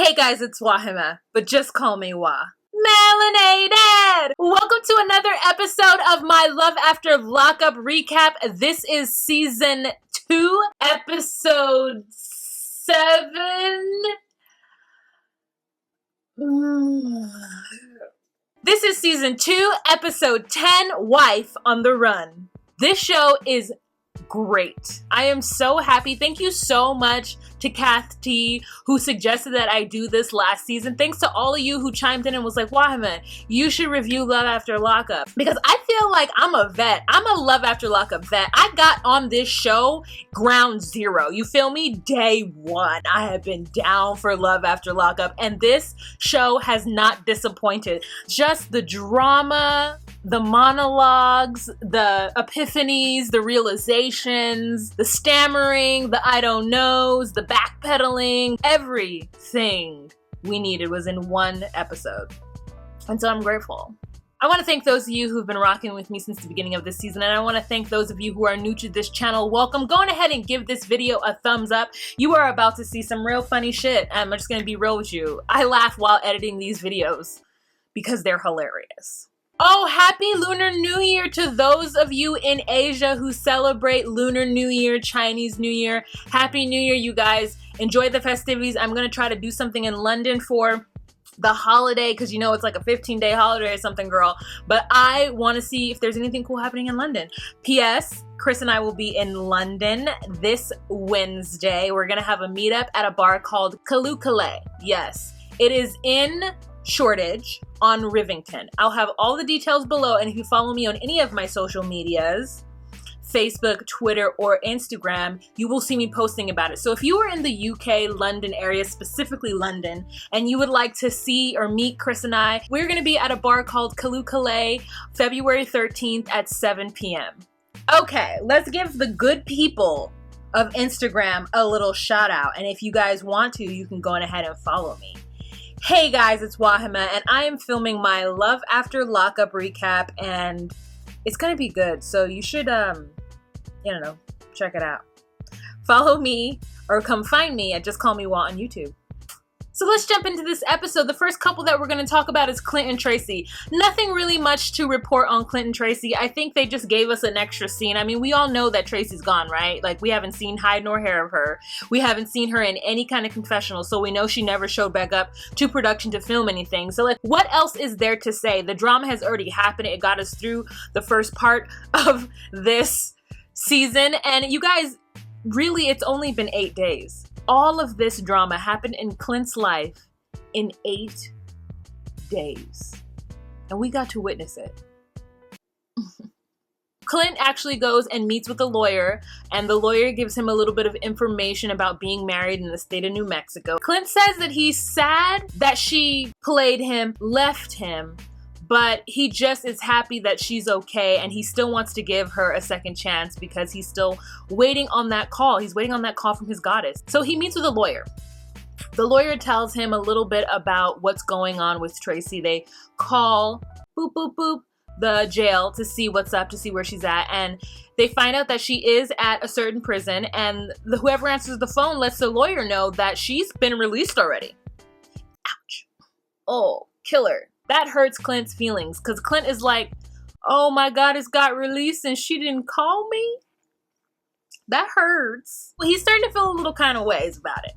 Hey guys, it's Wahima, but just call me Wah. Melanated! Welcome to another episode of my Love After Lockup recap. This is season 2, episode 7. This is season 2, episode 10, Wife on the Run. This show is great. I am so happy. Thank you so much to Kath T, who suggested that I do this last season. Thanks to all of you who chimed in and was like, Wahima, you should review Love After Lockup. Because I feel like I'm a vet. I'm a Love After Lockup vet. I got on this show ground zero. You feel me? Day one. I have been down for Love After Lockup. And this show has not disappointed. Just the drama, the monologues, the epiphanies, the realizations, the stammering, the I don't knows, the backpedaling, everything we needed was in one episode. And so I'm grateful. I want to thank those of you who've been rocking with me since the beginning of this season, and I want to thank those of you who are new to this channel. Welcome. Go on ahead and give this video a thumbs up. You are about to see some real funny shit. I'm just going to be real with you. I laugh while editing these videos because they're hilarious. Oh, happy Lunar New Year to those of you in Asia who celebrate Lunar New Year, Chinese New Year. Happy New Year, you guys. Enjoy the festivities. I'm going to try to do something in London for the holiday because, you know, it's like a 15-day holiday or something, girl. But I want to see if there's anything cool happening in London. P.S. Chris and I will be in London this Wednesday. We're going to have a meetup at a bar called Lalu. Yes, it is in Shoreditch on Rivington. I'll have all the details below, and if you follow me on any of my social medias, Facebook, Twitter, or Instagram, you will see me posting about it. So if you are in the UK, London area, specifically London, and you would like to see or meet Chris and I, we're going to be at a bar called Lalu, February 13th at 7 p.m. Okay, let's give the good people of Instagram a little shout out, and if you guys want to, you can go on ahead and follow me. Hey guys, it's Wahima, and I am filming my Love After Lockup recap, and it's gonna be good, so you should, check it out. Follow me, or come find me at Just Call Me Wah on YouTube. So let's jump into this episode. The first couple that we're going to talk about is Clint and Tracy. Nothing really much to report on Clint and Tracy. I think they just gave us an extra scene. I mean, we all know that Tracy's gone, right? Like, we haven't seen hide nor hair of her. We haven't seen her in any kind of confessional, so we know she never showed back up to production to film anything. So, like, what else is there to say? The drama has already happened. It got us through the first part of this season. And you guys, really, it's only been 8 days. All of this drama happened in Clint's life in 8 days. And we got to witness it. Clint actually goes and meets with a lawyer, and the lawyer gives him a little bit of information about being married in the state of New Mexico. Clint says that he's sad that she played him, left him, but he just is happy that she's okay, and he still wants to give her a second chance because he's still waiting on that call. He's waiting on that call from his goddess. So he meets with a lawyer. The lawyer tells him a little bit about what's going on with Tracy. They call, boop, boop, boop, the jail to see what's up, to see where she's at, and they find out that she is at a certain prison, and whoever answers the phone lets the lawyer know that she's been released already. Ouch. Oh, killer. That hurts Clint's feelings because Clint is like, oh my God, it's got released and she didn't call me? That hurts. Well, he's starting to feel a little kind of ways about it.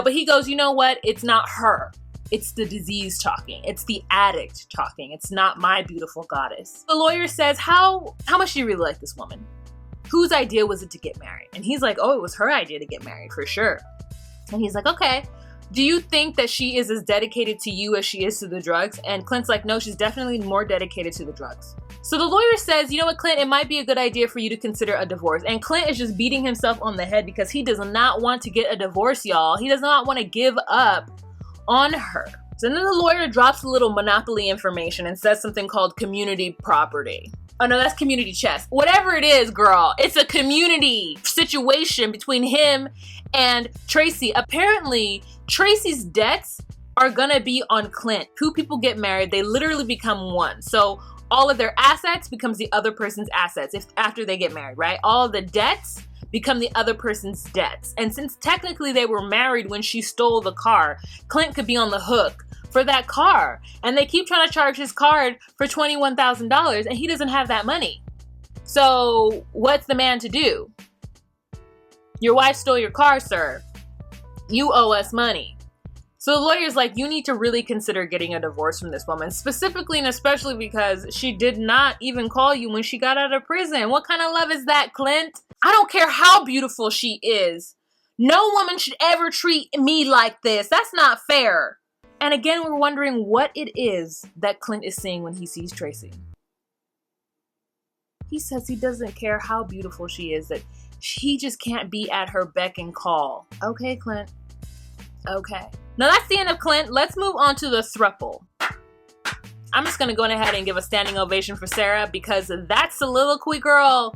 But he goes, you know what? It's not her. It's the disease talking. It's the addict talking. It's not my beautiful goddess. The lawyer says, how much do you really like this woman? Whose idea was it to get married? And he's like, oh, it was her idea to get married for sure. And he's like, okay. Do you think that she is as dedicated to you as she is to the drugs? And Clint's like, no, she's definitely more dedicated to the drugs. So the lawyer says, you know what, Clint, it might be a good idea for you to consider a divorce. And Clint is just beating himself on the head because he does not want to get a divorce, y'all. He does not want to give up on her. So then the lawyer drops a little monopoly information and says something called community property. Oh no, that's community chest. Whatever it is, girl, it's a community situation between him and Tracy. Apparently, Tracy's debts are gonna be on Clint. Two people get married, they literally become one. So all of their assets becomes the other person's assets after they get married, right? All of the debts become the other person's debts. And since technically they were married when she stole the car, Clint could be on the hook for that car. And they keep trying to charge his card for $21,000 and he doesn't have that money. So what's the man to do? Your wife stole your car, sir. You owe us money. So the lawyer's like, you need to really consider getting a divorce from this woman, specifically and especially because she did not even call you when she got out of prison. What kind of love is that, Clint? I don't care how beautiful she is. No woman should ever treat me like this. That's not fair. And again, we're wondering what it is that Clint is seeing when he sees Tracy. He says he doesn't care how beautiful she is, that he just can't be at her beck and call. Okay, Clint. Okay. Now that's the end of Clint. Let's move on to the throuple. I'm just gonna go ahead and give a standing ovation for Sarah because that soliloquy, girl,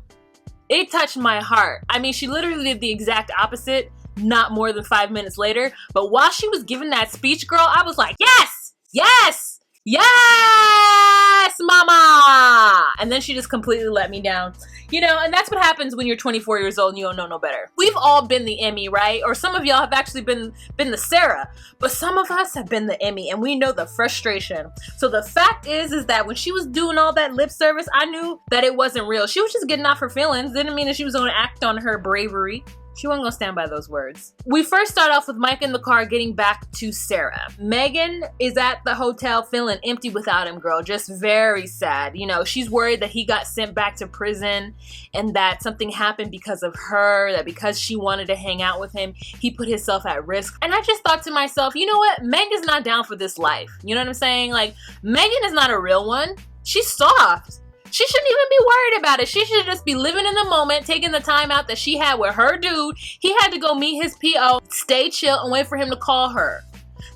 it touched my heart. I mean, she literally did the exact opposite not more than 5 minutes later. But while she was giving that speech, girl, I was like, yes, yes, yes, mama. And then she just completely let me down. You know, and that's what happens when you're 24 years old and you don't know no better. We've all been the Emmy, right? Or some of y'all have actually been the Sarah, but some of us have been the Emmy and we know the frustration. So the fact is that when she was doing all that lip service, I knew that it wasn't real. She was just getting off her feelings. Didn't mean that she was going to act on her bravery. She wasn't gonna stand by those words. We first start off with Mike in the car getting back to Sarah. Megan is at the hotel feeling empty without him, girl. Just very sad. You know, she's worried that he got sent back to prison and that something happened because of her, that because she wanted to hang out with him, he put himself at risk. And I just thought to myself, you know what? Megan's not down for this life. You know what I'm saying? Like, Megan is not a real one. She's soft. She shouldn't even be worried about it. She should just be living in the moment, taking the time out that she had with her dude. He had to go meet his PO, stay chill, and wait for him to call her.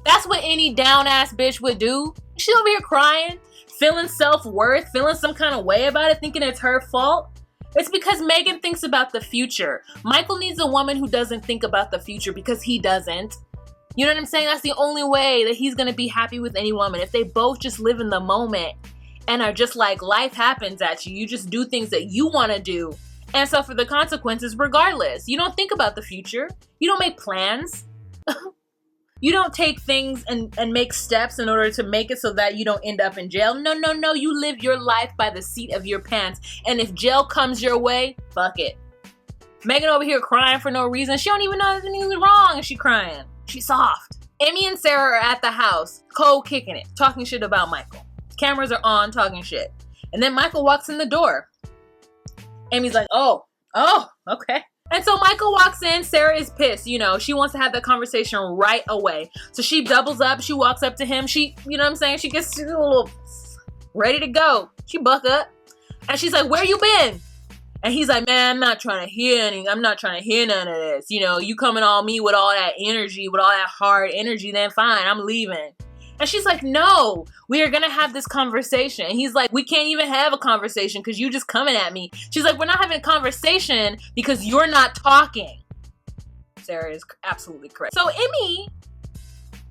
That's what any down-ass bitch would do. She over here crying, feeling self-worth, feeling some kind of way about it, thinking it's her fault. It's because Megan thinks about the future. Michael needs a woman who doesn't think about the future because he doesn't. You know what I'm saying? That's the only way that he's going to be happy with any woman. If they both just live in the moment and are just like, life happens at you. You just do things that you want to do and suffer the consequences regardless. You don't think about the future. You don't make plans. You don't take things and make steps in order to make it so that you don't end up in jail. No, no, no. You live your life by the seat of your pants. And if jail comes your way, fuck it. Megan over here crying for no reason. She don't even know anything's wrong and she crying. She's soft. Emmy and Sarah are at the house, cold kicking it, talking shit about Michael. Cameras are on, talking shit. And then Michael walks in the door. Emmy's like, oh, okay. And so Michael walks in. Sarah is pissed. You know, she wants to have that conversation right away. So she doubles up. She walks up to him. She, you know what I'm saying? She gets a little ready to go. She buck up. And she's like, where you been? And he's like, man, I'm not trying to hear none of this. You know, you coming on me with all that energy, with all that hard energy, then fine, I'm leaving. And she's like, no, we are going to have this conversation. And he's like, we can't even have a conversation because you just coming at me. She's like, we're not having a conversation because you're not talking. Sarah is absolutely correct. So Emmy,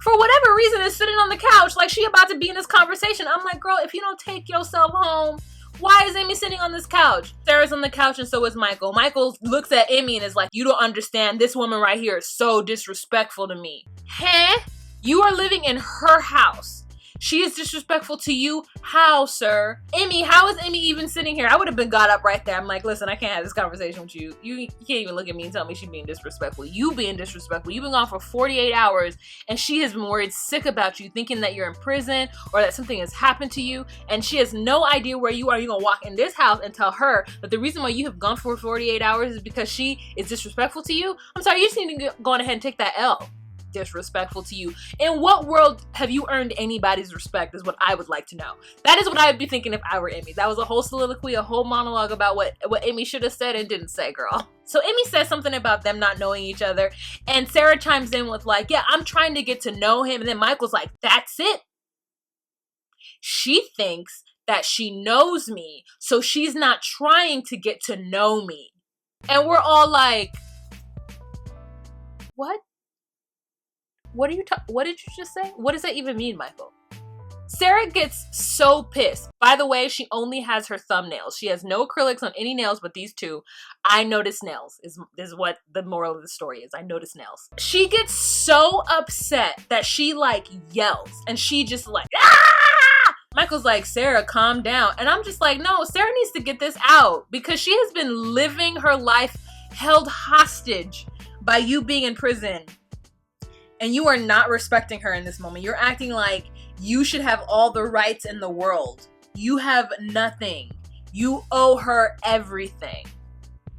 for whatever reason, is sitting on the couch like she about to be in this conversation. I'm like, girl, if you don't take yourself home, why is Emmy sitting on this couch? Sarah's on the couch and so is Michael. Michael looks at Emmy and is like, you don't understand. This woman right here is so disrespectful to me. Huh? You are living in her house. She is disrespectful to you. How, sir? Emmy, how is Emmy even sitting here? I would have been got up right there. I'm like, listen, I can't have this conversation with you. You can't even look at me and tell me she's being disrespectful. You being disrespectful. You've been gone for 48 hours and she has been worried sick about you, thinking that you're in prison or that something has happened to you. And she has no idea where you are. You're going to walk in this house and tell her that the reason why you have gone for 48 hours is because she is disrespectful to you? I'm sorry, you just need to go on ahead and take that L. Disrespectful to you. In what world have you earned anybody's respect is what I would like to know. That is what I would be thinking if I were Emmy. That was a whole soliloquy, a whole monologue about what Emmy should have said and didn't say, girl. So Emmy says something about them not knowing each other and Sarah chimes in with like, yeah, I'm trying to get to know him. And then Michael's like, that's it. She thinks that she knows me, so she's not trying to get to know me. And we're all like, what? What did you just say? What does that even mean, Michael? Sarah gets so pissed. By the way, she only has her thumbnails. She has no acrylics on any nails but these two. I notice nails is what the moral of the story is. I notice nails. She gets so upset that she like yells and she just like, ah! Michael's like, Sarah, calm down. And I'm just like, no, Sarah needs to get this out because she has been living her life held hostage by you being in prison. And you are not respecting her in this moment. You're acting like you should have all the rights in the world. You have nothing. You owe her everything.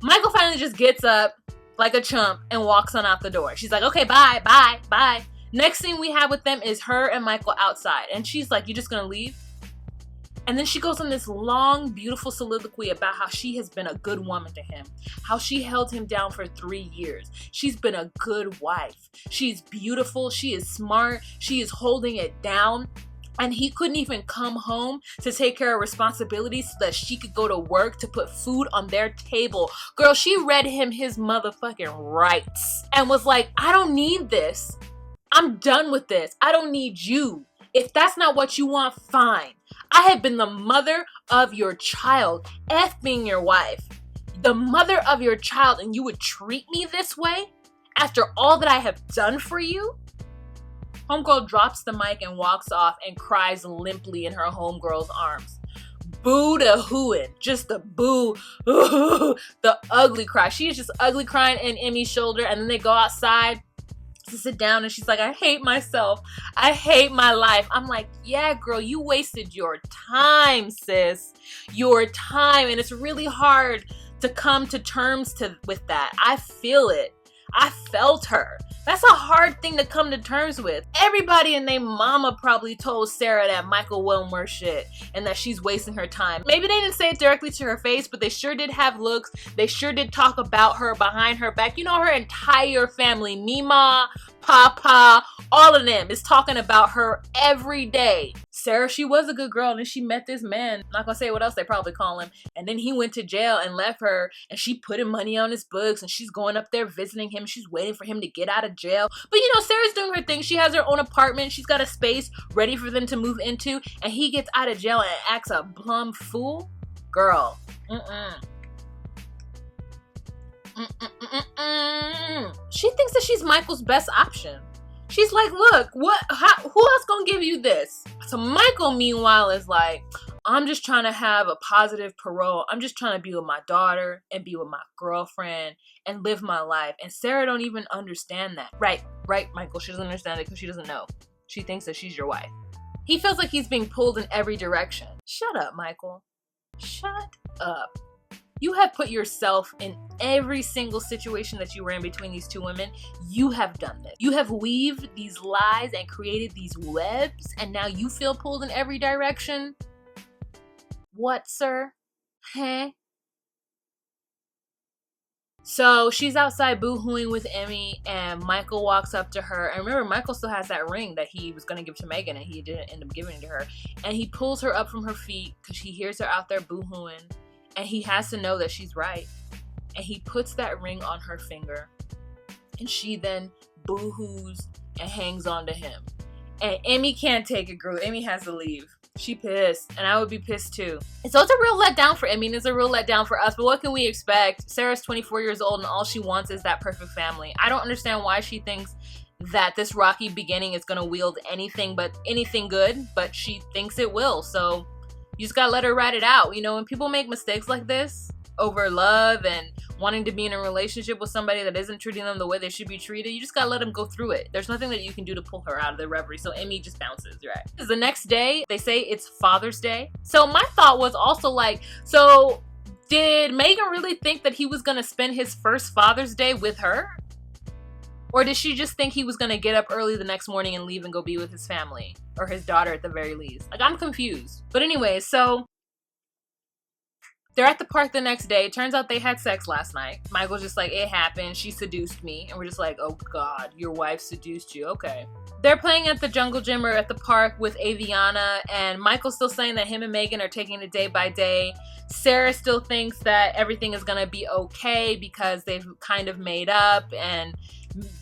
Michael finally just gets up like a chump and walks on out the door. She's like, okay, bye, bye, bye. Next thing we have with them is her and Michael outside. And she's like, you just gonna leave? And then she goes on this long, beautiful soliloquy about how she has been a good woman to him, how she held him down for 3 years. She's been a good wife. She's beautiful. She is smart. She is holding it down. And he couldn't even come home to take care of responsibilities so that she could go to work to put food on their table. Girl, she read him his motherfucking rights and was like, I don't need this. I'm done with this. I don't need you. If that's not what you want, fine. I have been the mother of your child, F being your wife, the mother of your child, and you would treat me this way after all that I have done for you? Homegirl drops the mic and walks off and cries limply in her homegirl's arms. Boo to hooing, just the boo, the ugly cry. She is just ugly crying in Emmy's shoulder, and then they go outside to sit down and she's like, I hate myself. I hate my life. I'm like, yeah, girl, you wasted your time, sis. Your time. And it's really hard to come to terms with that. I feel it. I felt her. That's a hard thing to come to terms with. Everybody and their mama probably told Sarah that Michael wasn't worth shit and that she's wasting her time. Maybe they didn't say it directly to her face, but they sure did have looks. They sure did talk about her behind her back. You know, her entire family, Mima, Papa, all of them is talking about her every day. Sarah, she was a good girl, and then she met this man. Not gonna say what else they probably call him. And then he went to jail and left her, and she put money on his books, and she's going up there visiting him. She's waiting for him to get out of jail. But you know, Sarah's doing her thing. She has her own apartment. She's got a space ready for them to move into, and he gets out of jail and acts a plumb fool. Girl, She thinks that she's Michael's best option. She's like, look, who else gonna give you this? So Michael, meanwhile, is like, I'm just trying to have a positive parole. I'm just trying to be with my daughter and be with my girlfriend and live my life. And Sarah don't even understand that. Right, Michael. She doesn't understand it because she doesn't know. She thinks that she's your wife. He feels like he's being pulled in every direction. Shut up, Michael. Shut up. You have put yourself in every single situation that you were in between these two women. You have done this. You have weaved these lies and created these webs, and now you feel pulled in every direction? What, sir? Huh? So she's outside boo-hooing with Emmy, and Michael walks up to her. And remember, Michael still has that ring that he was going to give to Megan, and he didn't end up giving it to her. And he pulls her up from her feet because he hears her out there boo-hooing. And he has to know that she's right. And he puts that ring on her finger. And she then boo-hoos and hangs on to him. And Emmy can't take it, girl. Emmy has to leave. She pissed. And I would be pissed too. And so it's a real letdown for Emmy. And it's a real letdown for us. But what can we expect? Sarah's 24 years old and all she wants is that perfect family. I don't understand why she thinks that this rocky beginning is going to wield anything good. But she thinks it will. So you just gotta let her ride it out. You know, when people make mistakes like this over love and wanting to be in a relationship with somebody that isn't treating them the way they should be treated, you just gotta let them go through it. There's nothing that you can do to pull her out of the reverie. So Emmy just bounces, right? Because the next day, they say it's Father's Day. So my thought was also like, so did Megan really think that he was gonna spend his first Father's Day with her? Or did she just think he was gonna get up early the next morning and leave and go be with his family? Or his daughter at the very least. Like, I'm confused. But anyway, so they're at the park the next day. It turns out they had sex last night. Michael's just like, it happened. She seduced me. And we're just like, oh God, your wife seduced you. Okay. They're playing at the jungle gym or at the park with Aviana. And Michael's still saying that him and Megan are taking it day by day. Sarah still thinks that everything is going to be okay because they've kind of made up. And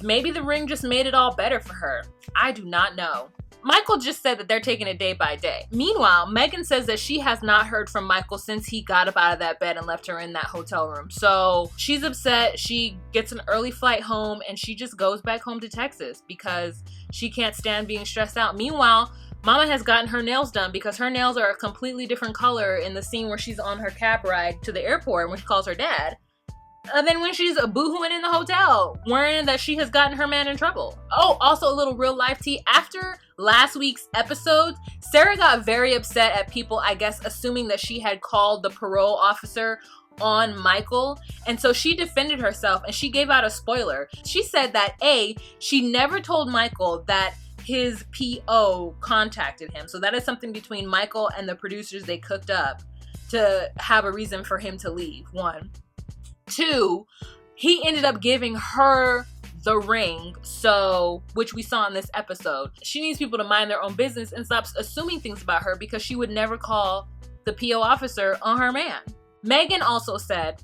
maybe the ring just made it all better for her. I do not know. Michael just said that they're taking it day by day. Meanwhile, Megan says that she has not heard from Michael since he got up out of that bed and left her in that hotel room. So she's upset. She gets an early flight home and she just goes back home to Texas because she can't stand being stressed out. Meanwhile, Mama has gotten her nails done because her nails are a completely different color in the scene where she's on her cab ride to the airport when she calls her dad. And then when she's boohooing in the hotel, worrying that she has gotten her man in trouble. Oh, also a little real life tea. After last week's episode, Sarah got very upset at people, I guess, assuming that she had called the parole officer on Michael. And so she defended herself and she gave out a spoiler. She said that she never told Michael that his PO contacted him. So that is something between Michael and the producers. They cooked up to have a reason for him to leave. 1. 2, he ended up giving her the ring, which we saw in this episode. She needs people to mind their own business and stop assuming things about her because she would never call the PO officer on her man. Megan also said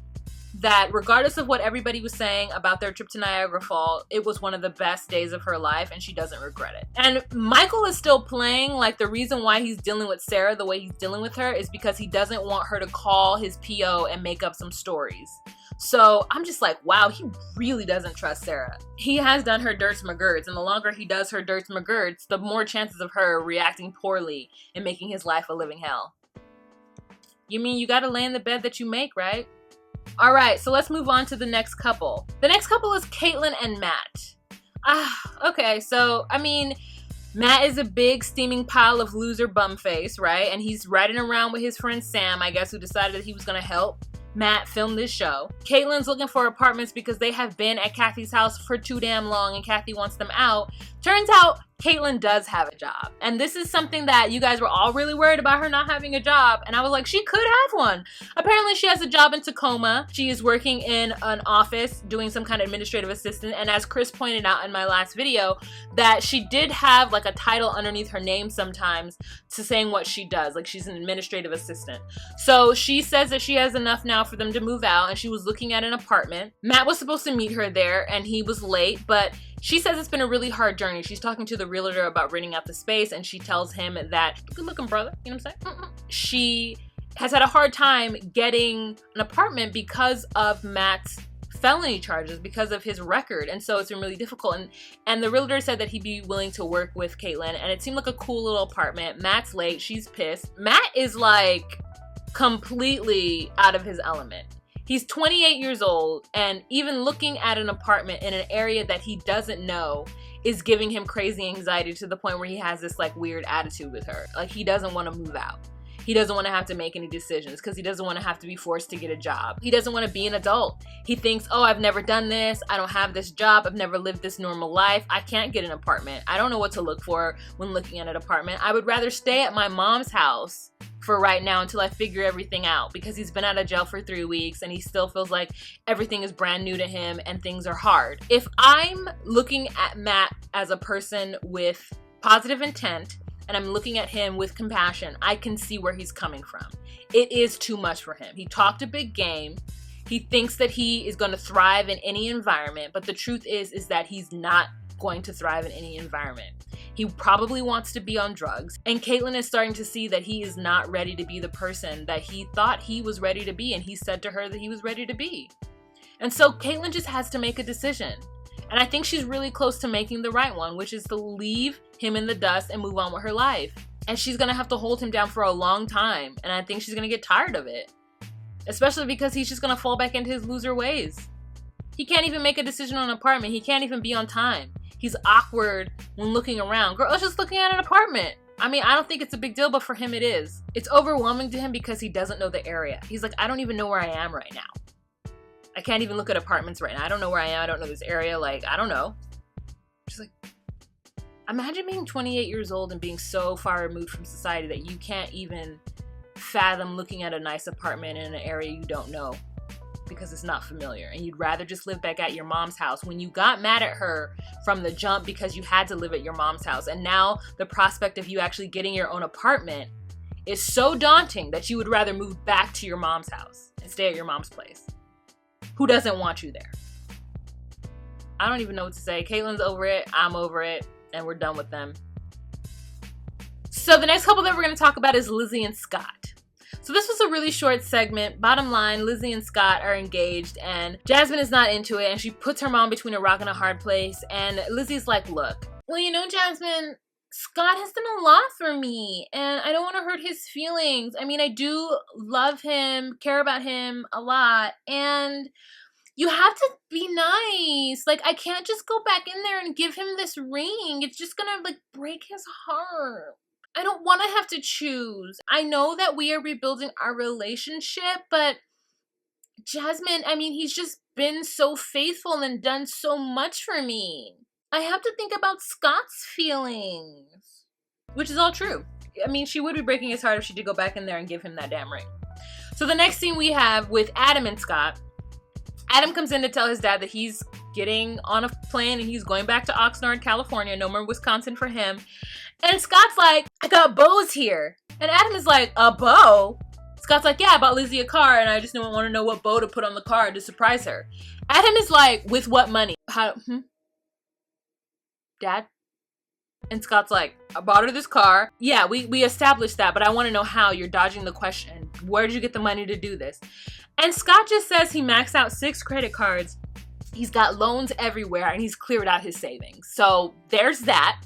that regardless of what everybody was saying about their trip to Niagara Falls, it was one of the best days of her life and she doesn't regret it. And Michael is still playing like the reason why he's dealing with Sarah the way he's dealing with her is because he doesn't want her to call his PO and make up some stories. So I'm just like, wow, he really doesn't trust Sarah. He has done her dirts McGirds, and the longer he does her dirts McGirds, the more chances of her reacting poorly and making his life a living hell. You mean you gotta lay in the bed that you make, right? All right, so let's move on to the next couple. The next couple is Caitlyn and Matt. Okay, so, I mean, Matt is a big steaming pile of loser bum face, right? And he's riding around with his friend Sam, I guess, who decided that he was gonna help Matt filmed this show. Caitlyn's looking for apartments because they have been at Kathy's house for too damn long and Kathy wants them out. Turns out Caitlyn does have a job. And this is something that you guys were all really worried about her not having a job. And I was like, she could have one. Apparently she has a job in Tacoma. She is working in an office doing some kind of administrative assistant. And as Chris pointed out in my last video, that she did have like a title underneath her name sometimes to saying what she does. Like she's an administrative assistant. So she says that she has enough now for them to move out and she was looking at an apartment. Matt was supposed to meet her there and he was late, but she says it's been a really hard journey. She's talking to the realtor about renting out the space and she tells him that, good looking brother, you know what I'm saying? She has had a hard time getting an apartment because of Matt's felony charges, because of his record. And so it's been really difficult. And the realtor said that he'd be willing to work with Caitlyn and it seemed like a cool little apartment. Matt's late, she's pissed. Matt is like completely out of his element. He's 28 years old, and even looking at an apartment in an area that he doesn't know is giving him crazy anxiety to the point where he has this like weird attitude with her. Like he doesn't want to move out. He doesn't want to have to make any decisions because he doesn't want to have to be forced to get a job. He doesn't want to be an adult. He thinks, oh, I've never done this. I don't have this job. I've never lived this normal life. I can't get an apartment. I don't know what to look for when looking at an apartment. I would rather stay at my mom's house for right now until I figure everything out, because he's been out of jail for 3 weeks and he still feels like everything is brand new to him and things are hard. If I'm looking at Matt as a person with positive intent and I'm looking at him with compassion, I can see where he's coming from. It is too much for him. He talked a big game. He thinks that he is going to thrive in any environment, but the truth is that he's not going to thrive in any environment. He probably wants to be on drugs, and Caitlyn is starting to see that he is not ready to be the person that he thought he was ready to be, and he said to her that he was ready to be. And so Caitlyn just has to make a decision. And I think she's really close to making the right one, which is to leave him in the dust and move on with her life. And she's gonna have to hold him down for a long time, and I think she's gonna get tired of it. Especially because he's just gonna fall back into his loser ways. He can't even make a decision on an apartment. He can't even be on time. He's awkward when looking around. Girl, I was just looking at an apartment. I mean, I don't think it's a big deal, but for him it is. It's overwhelming to him because he doesn't know the area. He's like, I don't even know where I am right now. I can't even look at apartments right now. I don't know where I am. I don't know this area. Like, I don't know. She's like, imagine being 28 years old and being so far removed from society that you can't even fathom looking at a nice apartment in an area you don't know because it's not familiar, and you'd rather just live back at your mom's house when you got mad at her from the jump because you had to live at your mom's house, and now the prospect of you actually getting your own apartment is so daunting that you would rather move back to your mom's house and stay at your mom's place. Who doesn't want you there? I don't even know what to say. Caitlyn's over it, I'm over it, and we're done with them. So the next couple that we're going to talk about is Lizzie and Scott. So this was a really short segment. Bottom line, Lizzie and Scott are engaged and Jasmine is not into it and she puts her mom between a rock and a hard place. And Lizzie's like, look, well, you know, Jasmine, Scott has done a lot for me and I don't want to hurt his feelings. I mean, I do love him, care about him a lot, and you have to be nice. Like, I can't just go back in there and give him this ring. It's just gonna, like, break his heart. I don't want to have to choose. I know that we are rebuilding our relationship, but Jasmine, I mean, he's just been so faithful and done so much for me. I have to think about Scott's feelings. Which is all true. I mean, she would be breaking his heart if she did go back in there and give him that damn ring. So the next scene we have with Adam and Scott. Adam comes in to tell his dad that he's getting on a plane and he's going back to Oxnard, California. No more Wisconsin for him. And Scott's like, I got bows here. And Adam is like, a bow? Scott's like, yeah, I bought Lizzie a car and I just want to know what bow to put on the car to surprise her. Adam is like, with what money? Dad? And Scott's like, I bought her this car. Yeah, we established that, but I want to know how. You're dodging the question. Where did you get the money to do this? And Scott just says he maxed out 6 credit cards. He's got loans everywhere and he's cleared out his savings. So there's that.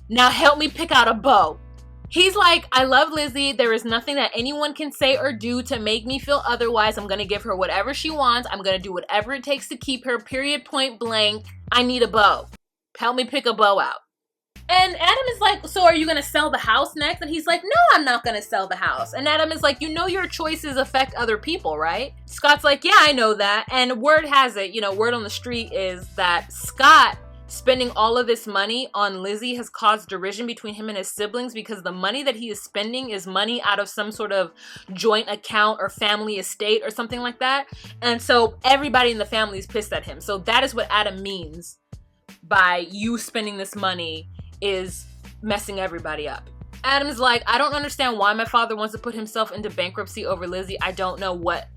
Now help me pick out a bow. He's like, I love Lizzie. There is nothing that anyone can say or do to make me feel otherwise. I'm going to give her whatever she wants. I'm going to do whatever it takes to keep her, period, point blank. I need a bow. Help me pick a bow out. And Adam is like, so are you going to sell the house next? And he's like, no, I'm not going to sell the house. And Adam is like, you know your choices affect other people, right? Scott's like, yeah, I know that. And word has it, word on the street is that Scott spending all of this money on Lizzie has caused derision between him and his siblings because the money that he is spending is money out of some sort of joint account or family estate or something like that. And so everybody in the family is pissed at him. So that is what Adam means by you spending this money is messing everybody up. Adam's like, I don't understand why my father wants to put himself into bankruptcy over Lizzie. I don't know what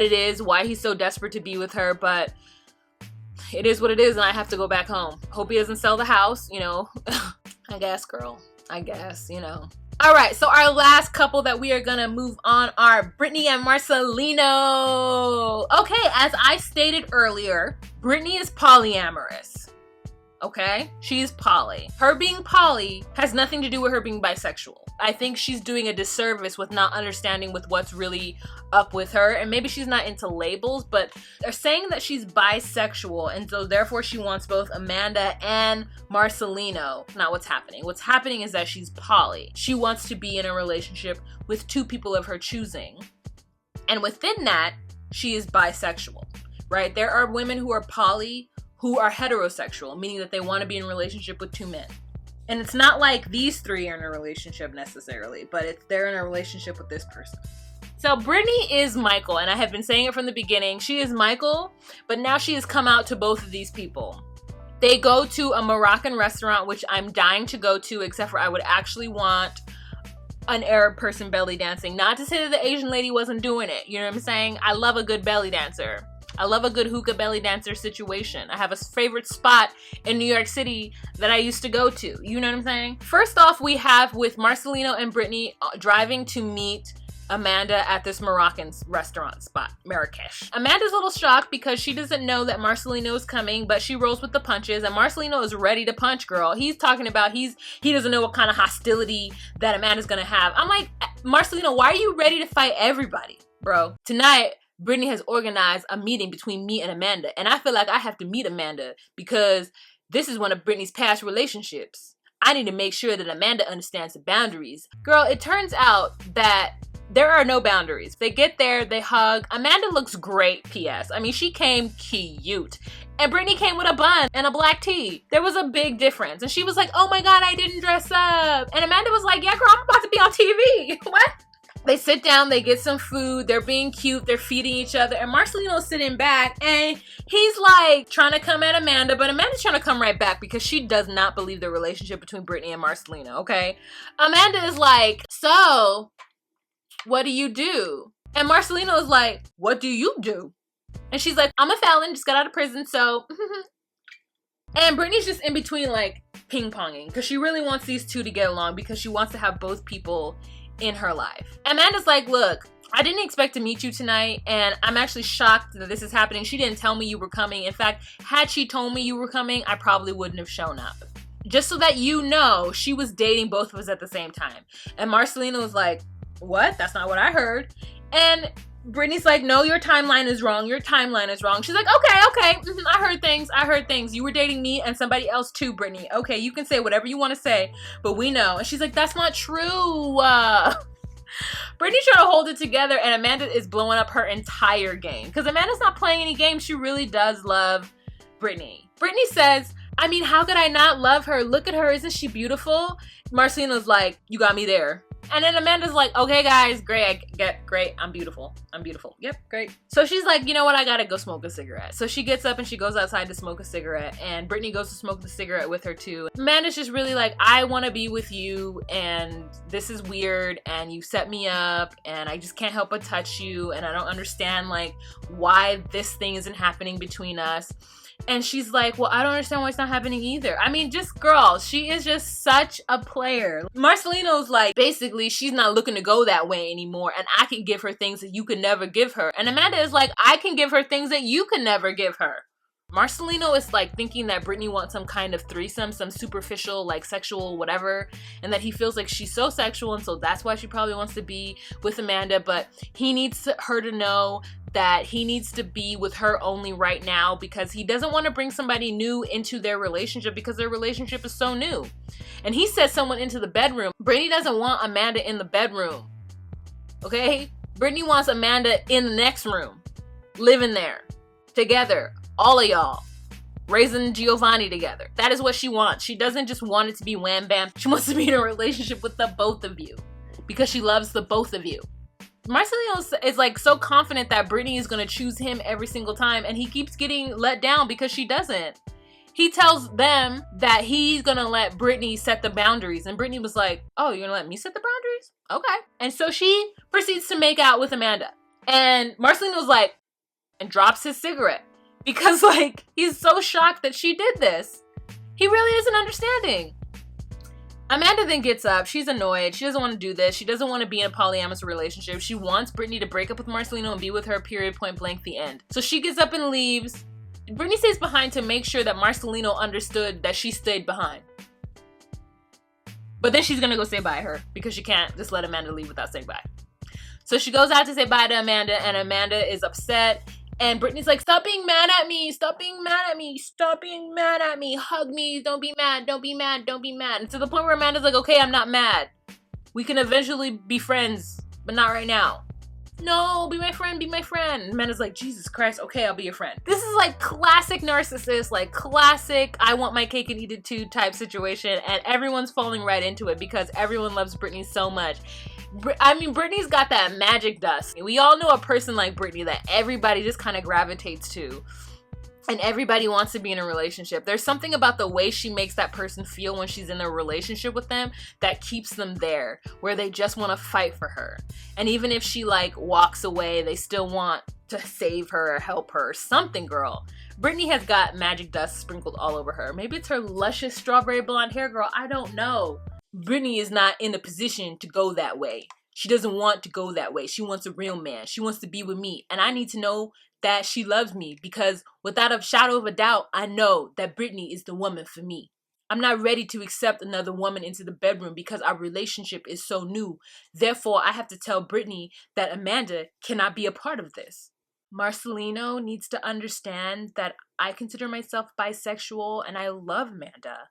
it is, why he's so desperate to be with her, but it is what it is and I have to go back home. Hope he doesn't sell the house, I guess, girl. I guess, All right, so our last couple that we are gonna move on are Brittany and Marcelino. Okay, as I stated earlier, Brittany is polyamorous. Okay? She's poly. Her being poly has nothing to do with her being bisexual. I think she's doing a disservice with not understanding with what's really up with her. And maybe she's not into labels, but they're saying that she's bisexual. And so therefore she wants both Amanda and Marcelino. Not what's happening. What's happening is that she's poly. She wants to be in a relationship with 2 people of her choosing. And within that, she is bisexual, right? There are women who are poly who are heterosexual, meaning that they want to be in a relationship with 2 men. And it's not like these 3 are in a relationship necessarily, but they're in a relationship with this person. So Brittany is Michael, and I have been saying it from the beginning. She is Michael, but now she has come out to both of these people. They go to a Moroccan restaurant, which I'm dying to go to, except for I would actually want an Arab person belly dancing. Not to say that the Asian lady wasn't doing it. You know what I'm saying? I love a good belly dancer. I love a good hookah belly dancer situation. I have a favorite spot in New York City that I used to go to. You know what I'm saying? First off, we have with Marcelino and Brittany driving to meet Amanda at this Moroccan restaurant spot, Marrakesh. Amanda's a little shocked because she doesn't know that Marcelino is coming, but she rolls with the punches, and Marcelino is ready to punch, girl. He's talking about he doesn't know what kind of hostility that Amanda's gonna have. I'm like, Marcelino, why are you ready to fight everybody, bro? Tonight, Brittany has organized a meeting between me and Amanda, and I feel like I have to meet Amanda because this is one of Brittany's past relationships. I need to make sure that Amanda understands the boundaries. Girl, it turns out that there are no boundaries. They get there, they hug. Amanda looks great, P.S. I mean, she came cute. And Brittany came with a bun and a black tee. There was a big difference. And she was like, oh my God, I didn't dress up. And Amanda was like, yeah, girl, I'm about to be on TV. What? They sit down, they get some food, they're being cute, they're feeding each other, and Marcelino's sitting back, and he's like trying to come at Amanda, but Amanda's trying to come right back because she does not believe the relationship between Brittany and Marcelino, okay? Amanda is like, so, what do you do? And Marcelino is like, what do you do? And she's like, I'm a felon, just got out of prison, so And Brittany's just in between, like, ping-ponging, because she really wants these two to get along, because she wants to have both people in her life. Amanda's like, look, I didn't expect to meet you tonight, and I'm actually shocked that this is happening. She didn't tell me you were coming. In fact, had she told me you were coming, I probably wouldn't have shown up. Just so that you know, she was dating both of us at the same time. And Marcelino was like, what? That's not what I heard. And Brittany's like, no, your timeline is wrong. Your timeline is wrong. She's like, okay. I heard things. You were dating me and somebody else too, Brittany. Okay, you can say whatever you want to say, but we know. And she's like, that's not true. Brittany's trying to hold it together, and Amanda is blowing up her entire game. Because Amanda's not playing any games. She really does love Brittany. Brittany says, I mean, how could I not love her? Look at her. Isn't she beautiful? Marcelino's like, you got me there. And then Amanda's like, okay, guys, great. Great. I'm beautiful. Yep, great. So she's like, you know what? I gotta go smoke a cigarette. So she gets up and she goes outside to smoke a cigarette. And Brittany goes to smoke the cigarette with her too. Amanda's just really like, I want to be with you. And this is weird. And you set me up. And I just can't help but touch you. And I don't understand, like, why this thing isn't happening between us. And she's like, well, I don't understand why it's not happening either. I mean, just girl, she is just such a player. Marcelino's like, basically, she's not looking to go that way anymore. And I can give her things that you could never give her. And Amanda is like, I can give her things that you could never give her. Marcelino is like thinking that Brittany wants some kind of threesome, some superficial, like sexual whatever, and that he feels like she's so sexual, and so that's why she probably wants to be with Amanda. But he needs her to know that he needs to be with her only right now, because he doesn't want to bring somebody new into their relationship, because their relationship is so new. And he said someone into the bedroom. Brittany doesn't want Amanda in the bedroom. Okay? Brittany wants Amanda in the next room, living there together. All of y'all raising Giovanni together. That is what she wants. She doesn't just want it to be wham bam. She wants to be in a relationship with the both of you, because she loves the both of you. Marcelino is like so confident that Brittany is going to choose him every single time, and he keeps getting let down because she doesn't. He tells them that he's going to let Brittany set the boundaries, and Brittany was like, oh, you're going to let me set the boundaries? Okay. And so she proceeds to make out with Amanda, and Marcelino's like, and drops his cigarette. Because, like, he's so shocked that she did this. He really isn't understanding. Amanda then gets up. She's annoyed. She doesn't want to do this. She doesn't want to be in a polyamorous relationship. She wants Brittany to break up with Marcelino and be with her, period, point blank, the end. So she gets up and leaves. Brittany stays behind to make sure that Marcelino understood that she stayed behind. But then she's going to go say bye to her, because she can't just let Amanda leave without saying bye. So she goes out to say bye to Amanda, and Amanda is upset. And Brittany's like, stop being mad at me. Stop being mad at me. Stop being mad at me. Hug me. Don't be mad. Don't be mad. Don't be mad. And to the point where Amanda's like, okay, I'm not mad. We can eventually be friends, but not right now. No, be my friend. Be my friend. And Amanda's like, Jesus Christ. Okay, I'll be your friend. This is like classic narcissist, like classic I want my cake and eat it too type situation. And everyone's falling right into it because everyone loves Brittany so much. I mean, Brittany's got that magic dust. We all know a person like Brittany that everybody just kind of gravitates to. And everybody wants to be in a relationship. There's something about the way she makes that person feel when she's in a relationship with them that keeps them there, where they just want to fight for her. And even if she like walks away, they still want to save her or help her or something, girl. Brittany has got magic dust sprinkled all over her. Maybe it's her luscious strawberry blonde hair, girl. I don't know. Brittany is not in a position to go that way. She doesn't want to go that way. She wants a real man. She wants to be with me. And I need to know that she loves me, because without a shadow of a doubt, I know that Brittany is the woman for me. I'm not ready to accept another woman into the bedroom because our relationship is so new. Therefore, I have to tell Brittany that Amanda cannot be a part of this. Marcelino needs to understand that I consider myself bisexual and I love Amanda.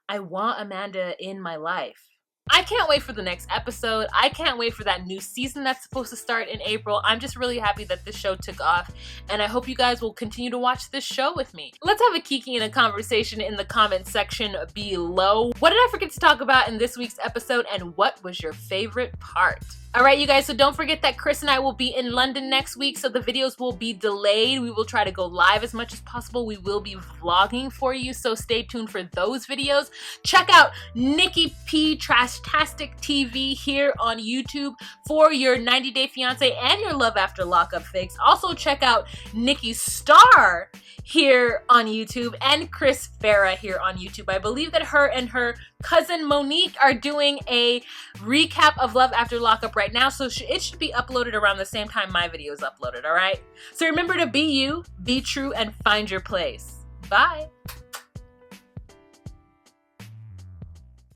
I want Amanda in my life. I can't wait for the next episode. I can't wait for that new season that's supposed to start in April. I'm just really happy that this show took off, and I hope you guys will continue to watch this show with me. Let's have a kiki and a conversation in the comment section below. What did I forget to talk about in this week's episode, and what was your favorite part? Alright, you guys, so don't forget that Chris and I will be in London next week, so the videos will be delayed. We will try to go live as much as possible. We will be vlogging for you, so stay tuned for those videos. Check out Nikki P. Trash Sketchtastic TV here on YouTube for your 90 Day Fiance and your Love After Lockup fix. Also check out Nikki Starr here on YouTube and Chris Farah here on YouTube. I believe that her and her cousin Monique are doing a recap of Love After Lockup right now, so it should be uploaded around the same time my video is uploaded, all right? So remember to be you, be true, and find your place. Bye.